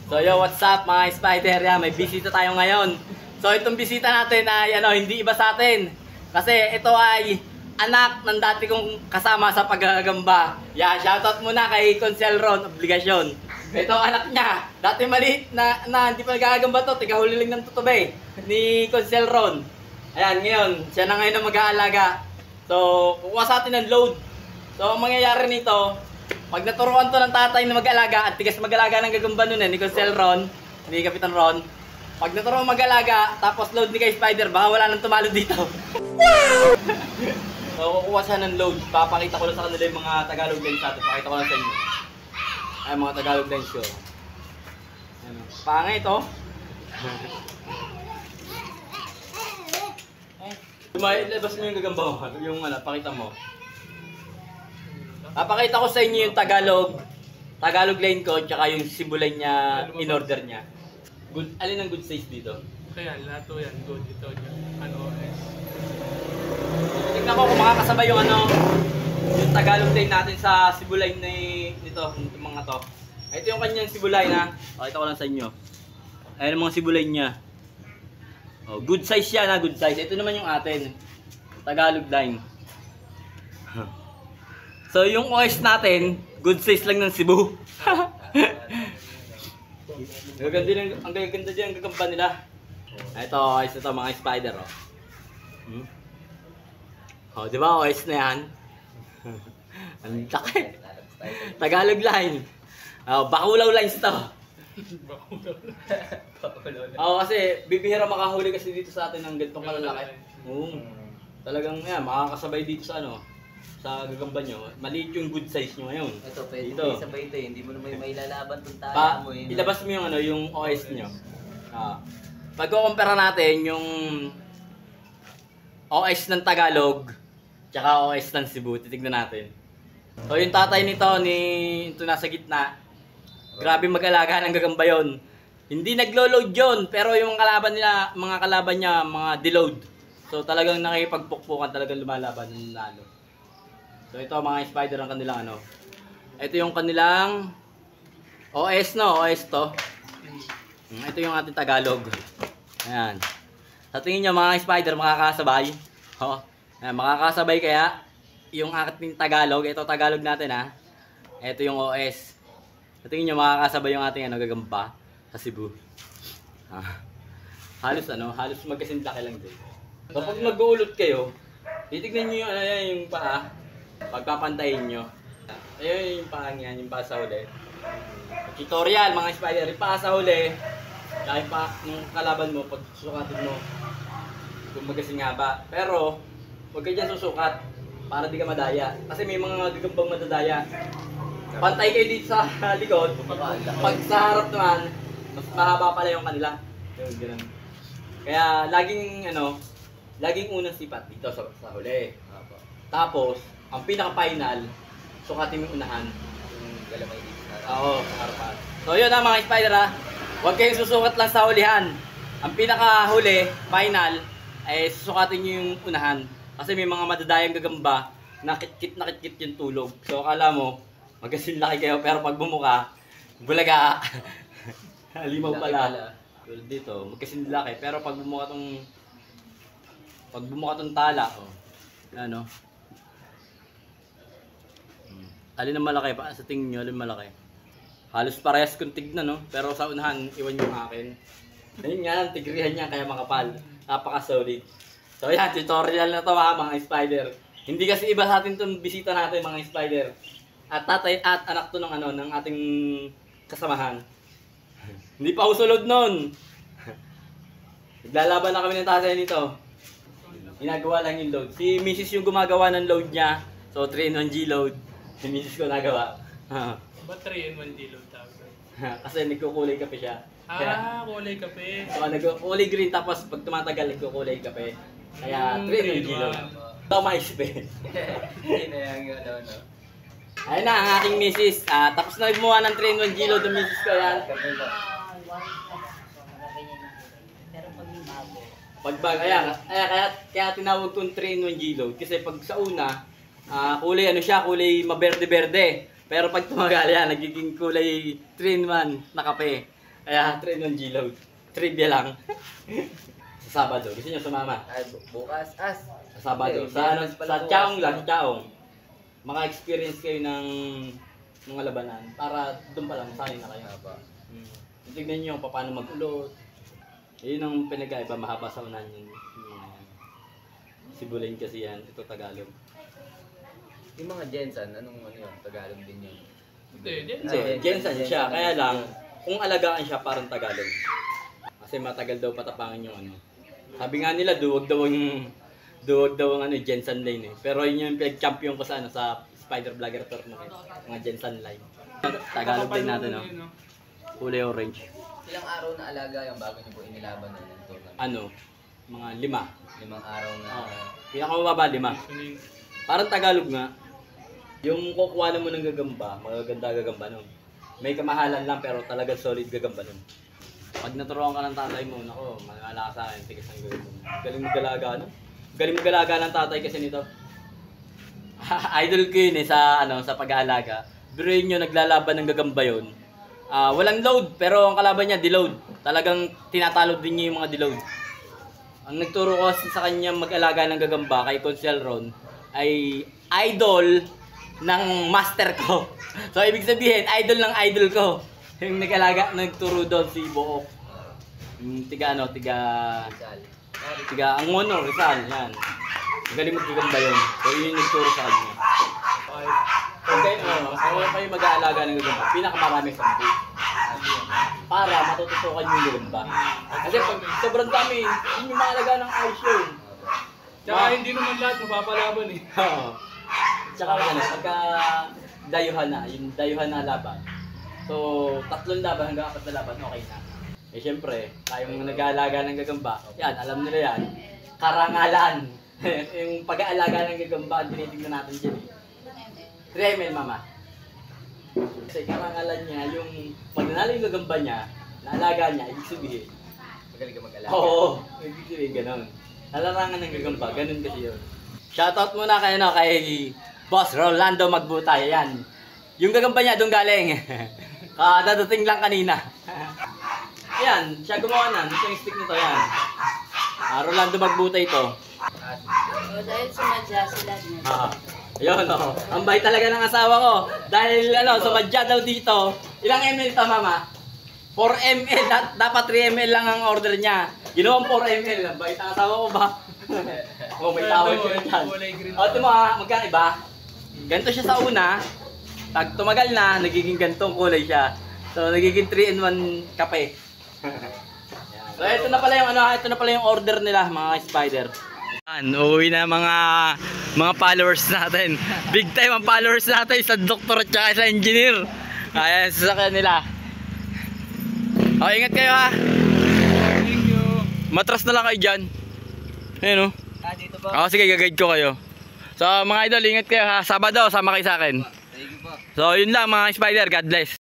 So yo, what's up mga spider? Yan, may bisita tayo ngayon. So itong bisita natin ay hindi iba sa atin. Kasi ito ay anak ng dati kong kasama sa paggagamba. Yan, shoutout muna kay Consel Ron, obligasyon. Ito anak niya, dati maliit na hindi pa nagagamba to, tigahuli lang ng tutubay ni Consel Ron. Ayan, ngayon, siya na ngayon ang mag-aalaga. So, kukuha sa atin ng load. So, ang mangyayari nito, pag naturuan to ng tatay na mag-alaga, at tigas mag-alaga ng gagamba nun ni Consel Ron, ni Kapitan Ron. Pag naturuan mag-alaga, tapos load ni kay Spider, baka wala nang tumalo dito. So, kukuha siya ng load. Papakita ko lang sa kanila yung mga Tagalog lines natin. Pakita ko lang sa inyo. Ay, mga Tagalog lines yun. Ano, pangay ito. Ilabas mo yung gagamba mo. Yung pakita mo. Papakita ko sa inyo yung Tagalog line ko, tsaka yung Cebu line niya, in order niya. Good, alin ang good size dito? Kaya, lahat to yan. Good. Ito dyan. Ano, Tignan ko kung makakasabay yung yung Tagalog line natin sa Cebu line nito, itong mga to. Ito yung kanyang Cebu line ha. Pakita ko lang sa inyo. Ayan ang mga Cebu line niya. Oh, good size yan ha, good size. Ito naman yung atin. Tagalog line. So yung OS natin, good size lang ng Cebu. Ang gaganda dyan ang gagamba nila. Ito, OS na to, mga spider oh. Oh, di ba OS na yan? Ang laki. Tagalog line. Oh, bakulaw lines to. Oh, kasi bibihira makahuli kasi dito sa atin ng ganitong kalalaki. Talagang yan, makakasabay dito sa sa gagamba nyo. Maliit yung good size nyo ngayon. Ito, pwede mo sabay ito eh. Hindi mo naman mailalaban itong tayo mo eh. Ilabas mo yung OS nyo. Pag-compare natin yung OS ng Tagalog tsaka OS ng Cebu, titignan natin. So yung tatay nito, ito nasa gitna, grabe mag-alaga ng gagamba yun. Hindi naglo-load yun, pero yung mga kalaban niya, mga deload. So talagang nakipagpukpukan, talagang lumalaban ng lalo. So ito mga spider ang kanilang Ito yung kanilang OS OS to. Ito yung ating Tagalog. Ayan. Sa tingin nyo mga spider makakasabay? Ayan, makakasabay kaya yung ating Tagalog. Ito Tagalog natin ha. Ito yung OS. Sa tingin nyo makakasabay yung ating gagamba sa Cebu. Halos magkasinlaki lang din. So pag mag-uulot kayo, titignan nyo yung paa. Pagpapantayin nyo. Ayun yung paa niyan, yung paa sa huli. Tutorial mga spider, yung paa sa huli. Yung paa ng kalaban mo, pag susukatin mo, kung magasing nga ba. Pero, huwag ka dyan susukat para di ka madaya. Kasi may mga gagambang madadaya. Pantay kayo dito sa likod. Pag sa harap naman, mas mahaba pala yung kanila. Yung kaya laging unang sipat dito sa huli. Tapos, ang pinaka-final, sukatin yung unahan. Yung galamay dito. Oo, sa harapan. So yun mga spider ha. Huwag kayong susukat lang sa hulihan. Ang pinaka-huli, final, ay susukatin nyo yung unahan. Kasi may mga madadayang gagamba na kit-kit yung tulog. So akala mo, magasin laki kayo pero pag bumuka, bulaga. Limaw pala. Dito, magkasin laki pero pag bumuka tong tala, alin ang malaki pa? Sa tingin nyo, alin malaki? Halos parehas kong tignan, pero sa unahan, iwan yung akin. Ayun nga, tigrihan niya, kaya makapal. Napaka-solid. So yan, tutorial na to mga spider. Hindi kasi iba sa atin itong bisita natin mga spider. At tatay at anak to ng ating kasamahan. Hindi pa usulod nun. Naglalaban na kami ng tatay nito. Ginagawa lang yung load. Si Mrs. yung gumagawa ng load niya. So 3-in-1 G-load. Si Mrs. ko nagawa. Ba't 3-in-1 D-load tawag? Kasi nagkukulay kape siya. Kulay kape. So nagkukulay green tapos pag tumatagal nagkukulay kape. Kaya 3-in-1 G-load. Ito maisip Hindi na yung Ayun na ang aking Mrs. Tapos na gumawa ng 3-in-1 G-load ng Mrs. ko yan. Pagbago. Kaya tinawag kong 3-in-1 G-load. Kasi pag sa una, kulay kulay maberde-berde. Pero pag tumagal yan, nagiging kulay 3-in-1 na kape. Kaya 3-in-1 G-Load. Trivia lang. Sa Sabado. Gusto niyo sumama? Ay, bukas, as. Sa Sabado. Hindi, Sa, ano, bukas pala sa bukas. Chaong lang, sa Chaong. Maka-experience kayo ng mga labanan para doon pa lang masanay na kayo. Haba. Tignan niyo kung paano mag-ulot. Yun ang pinag-aiba, mahaba sa unan yun. Sibulain kasi yan, ito Tagalog. Yung mga Jensen, anong ano yun? Tagalog din yun. Hindi, din. Hindi, Jensen siya, kaya lang, kung alagaan siya parang Tagalog. Kasi matagal daw patapangin yung ano. Sabi nga nila, duwag daw ang ano, Jensen Lane eh. Pero yun yung pinag-champion ko sa ano, sa Spider Vlogger Tournament. Mga Jensen Line. Tagalog din natin, no? Kulay orange. Ilang araw na alaga yung bago niyo po inilaban na ng tournament? Ano, mga 5. 5 araw na. Pinakamababa 5. Parang Tagalog nga. Yung kukuha mo ng gagamba, magaganda gagamba nun. May kamahalan lang pero talaga solid gagamba nun. Pag naturuan ka ng tatay mo, nako, manala ka sa akin, tigas ng gagamba. Galing mag-alaga, no? Galing mag-alaga ng tatay kasi nito. Idol ko yun eh sa, ano, sa pag-aalaga. Biruin nyo, naglalaban ng gagamba yun. Walang load, pero ang kalaban niya, deload. Talagang tinatalod din niya yung mga deload. Ang nagturo ko sa kanya mag-alaga ng gagamba kay Consel Ron ay idol ng master ko. So ibig sabihin, idol ng idol ko. Yung nagturo doon si Book. Yung tiga Angono, Rizal, yan. Magaling maggagamba yun. So yun yung nagturo sa kanya. Okay, kung kayo mag-aalaga ng gagamba, pinakamarami 10. Para matututukan yung gagamba. Kasi pag sobrang dami, yun yung maalaga ng ayos yun. Tsaka hindi naman lahat mapapalaban eh. Oo. Tsaka ano, pagka dayuhan na, yung dayuhan na laban. So, 3 laban hanggang 4 na laban, okay na. Eh syempre, tayong nag-aalaga ng gagamba, yan, alam nila yan, karangalan. Yung pag-aalaga ng gagamba, tinitignan natin dyan eh. 3 ml, mama. Kasi karangalan niya, yung pag nanalo yung gagamba niya, naalaga niya, ibig sabihin. Magaling ka mag-alaga. Oo, ibig sabihin ganun. Nalarangan ng gagamba, ganun kasi yun. Shoutout muna kay, no, kay Boss Rolando Magbutay, yan. Yung gagamba niya, doon galing. Dadating lang kanina. Ayan, siya gumawa na. Ito yung stick nito, yan. Rolando Magbutay ito. Dahil sumadya sila niya. Ayun, oh. Ang bait talaga ng asawa ko. Dahil, sumadya daw dito. Ilang ml ito, mama? 4 ml. Dapat 3 ml lang ang order niya. Ginawang 4 ml. Ang bait ang asawa ko ba? Oh, may tawag ko dyan. O, ito mo ha, magkaiba. Ganito siya sa una. Pag tumagal na, nagiging gantong kulay siya. So, nagiging 3-in-1 kape. So, ito na pala yung order nila, mga spider. Uuwi na mga followers natin. Big time ang followers natin sa doktor at saka sa engineer. Ayan, sasakyan nila. O, ingat kayo ha. Thank you. Matras na lang kayo dyan. Ayan o. Dito po. Sige, gagayad ko kayo. So, mga idol, ingat kayo ha. Sabado, sama kayo sa akin. Thank you po. So, yun lang mga spider. God bless.